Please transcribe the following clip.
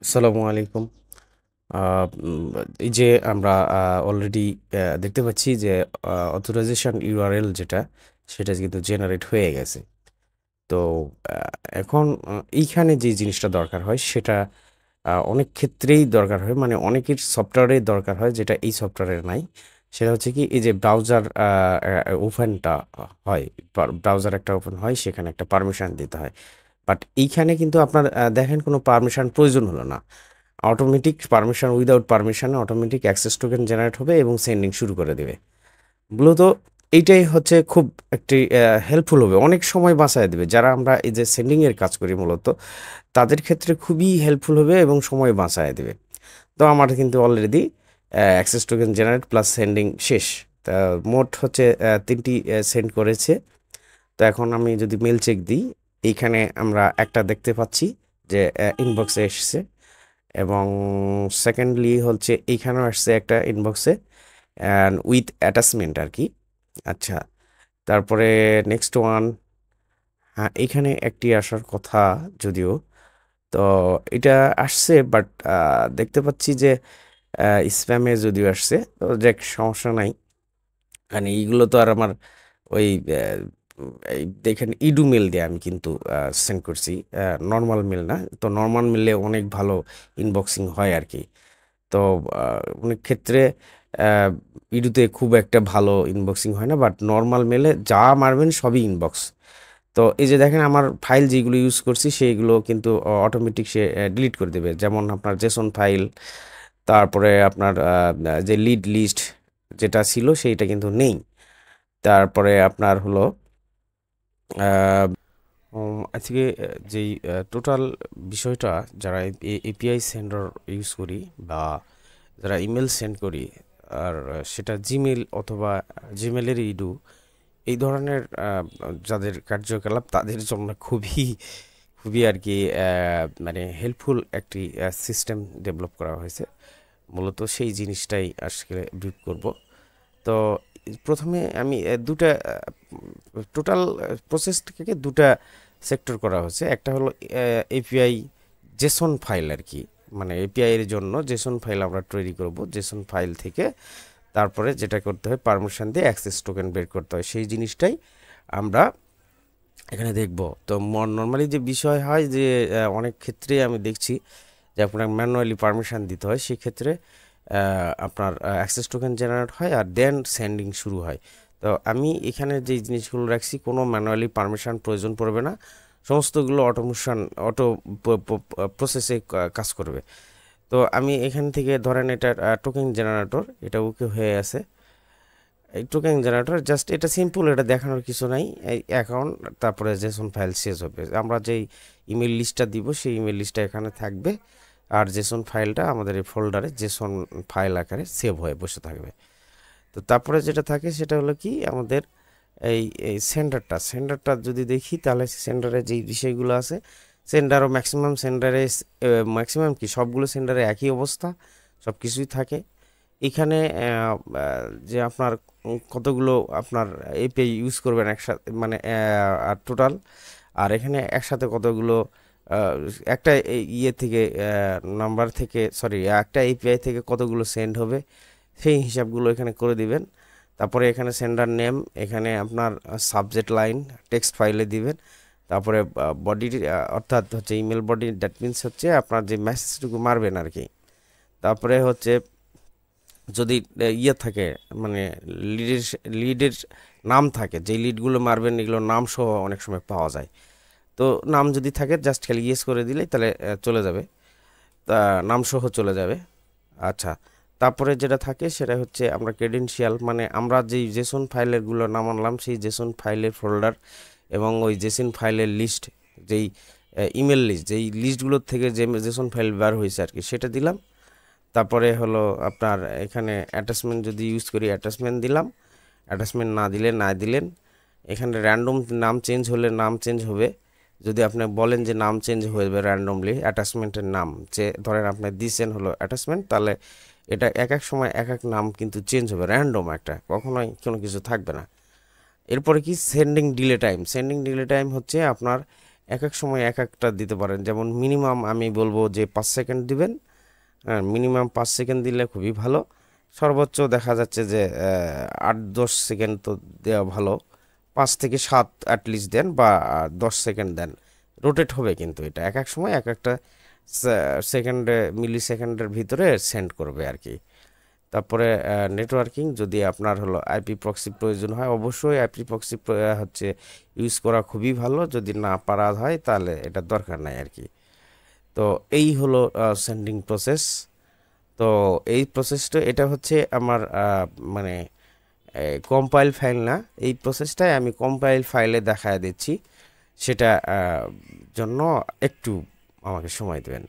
আসসালামু আলাইকুম। আ এই যে আমরা অলরেডি দেখতে পাচ্ছি যে অথরাইজেশন ইউআরএল যেটা, সেটা কিন্তু জেনারেট হয়ে গেছে। তো আ এখন এইখানে যে জিনিসটা দরকার হয় সেটা অনেক ক্ষেত্রেই দরকার হয়। মানে অনেকের সফটওয়্যারের দরকার হয় যেটা এই সফটওয়্যারে নাই। সেটা হচ্ছে কি এই যে ব্রাউজার ওপেনটা হয়, ব্রাউজার একটা ওপেন হয় সেখানে একটা পারমিশন দিতে হয়। বাট এইখানে কিন্তু আপনার দেখেন কোনো পারমিশন প্রয়োজন হলো না। অটোমেটিক পারমিশন উইদাউট পারমিশনে অটোমেটিক অ্যাক্সেস টোকেন জেনারেট হবে এবং সেন্ডিং শুরু করে দেবে। মূলত এইটাই হচ্ছে খুব একটি হেল্পফুল হবে। অনেক সময় বাঁচায় দেবে। যারা আমরা এই যে সেন্ডিং এর কাজ করি মূলত, তাদের ক্ষেত্রে খুবই হেল্পফুল হবে এবং সময় বাঁচায় দেবে। তো আমার কিন্তু already access token generate plus sending শেষ। তা মোট হচ্ছে ৩ টি সেন্ড করেছে। তো এখন আমি যদি মেইল চেক দিই, এইখানে আমরা একটা দেখতে পাচ্ছি যে ইনবক্সে এসেছে। এবং সেকেন্ডলি হচ্ছে এইখানেও আসছে একটা ইনবক্সে অ্যান্ড উইথ অ্যাটাচমেন্ট আর কি। আচ্ছা, তারপরে নেক্সট ওয়ান, হ্যাঁ এইখানে একটি আসার কথা যদিও। তো এটা আসছে বাট দেখতে পাচ্ছি যে স্প্যামে যদিও আসছে, তো দেখ সমস্যা নাই। মানে এইগুলো তো আর আমার ওই এই দেখেন ইডু মেল দিয়ে আমি কিন্তু সেন্ড করছি, নর্মাল মেল না। তো নর্মাল মেলে অনেক ভালো ইনবক্সিং হয় আর কি। তো অনেক ক্ষেত্রে আহ, ইডুতে খুব একটা ভালো ইনবক্সিং হয় না, বাট নর্মাল মেলে যা মারবেন সবই ইনবক্স। তো এই যে দেখেন আমার ফাইল যেগুলো ইউজ করছি সেইগুলো কিন্তু অটোমেটিক সে ডিলিট করে দেবে। যেমন আপনার জেসন ফাইল, তারপরে আপনার যে লিড লিস্ট যেটা ছিল সেইটা কিন্তু নেই। তারপরে আপনার হলো আজকে যেই টোটাল বিষয়টা, যারা এপিআই সেন্ডার ইউজ করি বা যারা ইমেল সেন্ড করি, আর সেটা জিমেল অথবা জিমেলের ইডু, এই ধরনের যাদের কার্যকলাপ তাদের জন্য খুবই খুবই আর কি মানে হেল্পফুল একটি সিস্টেম ডেভেলপ করা হয়েছে। মূলত সেই জিনিসটাই আজকে ব্রিফ করব। তো প্রথমে আমি দুটা টোটাল প্রসেসটাকে দুটা সেক্টর করা হয়েছে। একটা হলো এপিআই জেসন ফাইল আর কি, মানে এপিআই এর জন্য জেসন ফাইল আমরা তৈরি করব। জেসন ফাইল থেকে তারপরে যেটা করতে হয় পারমিশন দিয়ে অ্যাক্সেস টোকেন বের করতে হয়, সেই জিনিসটাই আমরা এখানে দেখব। তো নর্মালি যে বিষয় হয় যে অনেক ক্ষেত্রে আমি দেখছি যে আপনার ম্যানুয়ালি পারমিশন দিতে হয়, সেক্ষেত্রে আপনার অ্যাক্সেস টোকেন জেনারেট হয় আর দেন সেন্ডিং শুরু হয়। তো আমি এখানে যে জিনিসগুলো রাখছি কোনো ম্যানুয়ালি পারমিশন প্রয়োজন পড়বে না, সমস্তগুলো অটোমেশন অটো প্রসেসে কাজ করবে। তো আমি এখান থেকে ধরেন এটার টোকেন জেনারেটর এটা ওকে হয়ে আছে। এই টোকেন জেনারেটর জাস্ট এটা সিম্পল, এটা দেখানোর কিছু নাই। এই অ্যাকাউন্ট, তারপরে জেসন ফাইল শেষ হবে। আমরা যেই ইমেল লিস্টটা দিব সেই ইমেল লিস্টটা এখানে থাকবে, আর জেসন ফাইলটা আমাদের এই ফোল্ডারে জেসন ফাইল আকারে সেভ হয়ে বসে থাকবে। তো তারপরে যেটা থাকে সেটা হলো কি আমাদের এই এই সেন্ডারটা যদি দেখি, তাহলে সেন্ডারে যেই বিষয়গুলো আছে, সেন্ডারও ম্যাক্সিমাম সেন্ডারে, ম্যাক্সিমাম কি সবগুলো সেন্ডারে একই অবস্থা, সব কিছুই থাকে। এখানে যে আপনার কতগুলো আপনার এপিআই ইউজ করবেন একসাথে, মানে টোটাল, আর এখানে একসাথে কতগুলো আহ, একটা ইয়ে থেকে নাম্বার থেকে, সরি, একটা এপিআই থেকে কতগুলো সেন্ড হবে সেই হিসাবগুলো এখানে করে দিবেন। তারপরে এখানে সেন্ডার নেম, এখানে আপনার সাবজেক্ট লাইন টেক্সট ফাইলে দিবেন। তারপরে বডি, অর্থাৎ হচ্ছে ইমেল বডি, দ্যাট মিনস হচ্ছে আপনার যে মেসেজটুকু মারবেন আর কি। তারপরে হচ্ছে যদি ইয়ে থাকে, মানে লিডের লিডের নাম থাকে, যেই লিডগুলো মারবেন এগুলো নাম সহ অনেক সময় পাওয়া যায়। তো নাম যদি থাকে জাস্ট খালি ইয়েস করে দিলেই তাহলে চলে যাবে, তা নাম সহ চলে যাবে। আচ্ছা, তারপরে যেটা থাকে সেটা হচ্ছে আমরা ক্রেডেনশিয়াল, মানে আমরা যেই জেসন ফাইলেরগুলো নাম আনলাম সেই জেসন ফাইলের ফোল্ডার এবং ওই জেসন ফাইলের লিস্ট, যেই ইমেল লিস্ট, যেই লিস্টগুলোর থেকে যে জেসন ফাইল বার হয়েছে আর কি, সেটা দিলাম। তারপরে হলো আপনার এখানে অ্যাটাচমেন্ট যদি ইউজ করি অ্যাটাচমেন্ট দিলাম, অ্যাটাচমেন্ট না দিলে না দিলেন। এখানে র্যান্ডম নাম চেঞ্জ হলে নাম চেঞ্জ হবে। যদি আপনি বলেন যে নাম চেঞ্জ হয়ে যাবে র্যান্ডমলি, অ্যাটাচমেন্টের নাম যে ধরেন আপনি দিচ্ছেন হলো অ্যাটাচমেন্ট, তাহলে এটা এক এক সময় এক এক নাম কিন্তু চেঞ্জ হবে, র্যান্ডম একটা, কখনোই কোনো কিছু থাকবে না। এরপরে কি sending delay time, sending delay time হচ্ছে আপনার এক এক সময় এক একটা দিতে পারেন। যেমন মিনিমাম আমি বলবো যে 5 সেকেন্ড দিবেন, মিনিমাম 5 সেকেন্ড দিলে খুবই ভালো। সর্বোচ্চ দেখা যাচ্ছে যে 8-10 সেকেন্ড তো দেওয়া ভালো। 5 থেকে 7 অ্যাটলিস্ট দেন, বা 10 সেকেন্ড দেন। রোটেট হবে কিন্তু এটা এক এক সময় এক একটা সেকেন্ডে, মিলি সেকেন্ডের ভিতরে সেন্ড করবে আর কি। তারপরে নেটওয়ার্কিং, যদি আপনার হলো আইপি প্রক্সি প্রয়োজন হয়, অবশ্যই আইপি প্রক্সি হচ্ছে ইউজ করা খুবই ভালো। যদি না পারা হয় তাহলে এটা দরকার নাই আর কি। তো এই হলো সেন্ডিং প্রসেস। তো এই প্রসেসটা, এটা হচ্ছে আমার মানে কম্পাইল ফাইল না, এই প্রসেসটাই আমি কম্পাইল ফাইলে দেখায় দিচ্ছি। সেটা জন্য একটু আমাকে সময় দেবেন।